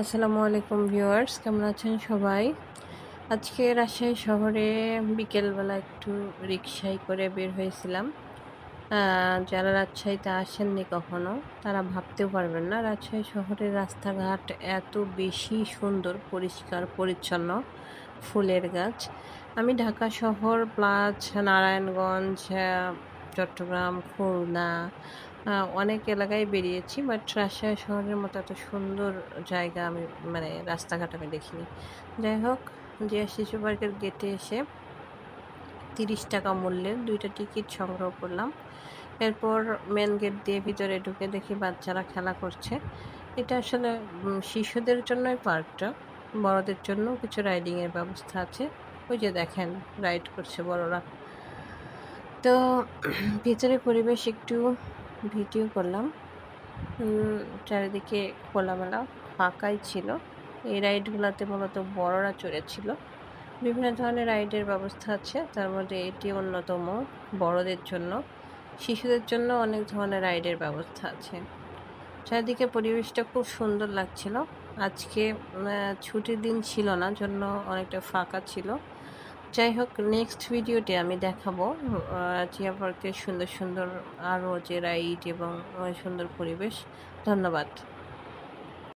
আসসালামু আলাইকুম ভিউয়ার্স, কেমন আছেন সবাই? আজকে রাজশাহী শহরে বিকেলবেলা একটু রিকশায় করে বের হয়েছিলাম। যারা রাজশাহীতে আসেননি কখনো তারা ভাবতেও পারবেন না রাজশাহী শহরের রাস্তাঘাট এত বেশি সুন্দর, পরিষ্কার, পরিচ্ছন্ন, ফুলের গাছ। আমি ঢাকা শহর প্লাস নারায়ণগঞ্জ, চট্টগ্রাম, খুলনা অনেক এলাকায় বেরিয়েছি। বাট রাজশাহী শহরের মতো এত সুন্দর জায়গা আমি রাস্তাঘাট আমি দেখিনি। যাই হোক, জিয়া শিশু পার্কের গেটে এসে ৳৩০ মূল্যের ২ টা টিকিট সংগ্রহ করলাম। এরপর মেইন গেট দিয়ে ভিতরে ঢুকে দেখি বাচ্চারা খেলা করছে। এটা আসলে শিশুদের জন্যই পার্কটা। বড়দের জন্যও কিছু রাইডিং এর ব্যবস্থা আছে। ওই যে দেখেন, রাইড করছে বড়রা। তো ভিতরে পরিবেশ একটু ভিডিও করলাম। উম চারিদিকে খোলামেলা, ফাঁকাই ছিল। এই রাইডগুলাতে মূলত বড়রা চড়েছিল। বিভিন্ন ধরনের রাইডের ব্যবস্থা আছে। তার মধ্যে এটি অন্যতম বড়দের জন্য। শিশুদের জন্য অনেক ধরনের রাইডের ব্যবস্থা আছে। চারিদিকে পরিবেশটা খুব সুন্দর লাগছিল। আজকে ছুটির দিন ছিল না, জন্য অনেকটা ফাঁকা ছিল। যাই হোক, নেক্সট ভিডিওতে আমি দেখাবো চিয়া পার্কের সুন্দর সুন্দর আরও যে রাইড এবং সুন্দর পরিবেশ। ধন্যবাদ।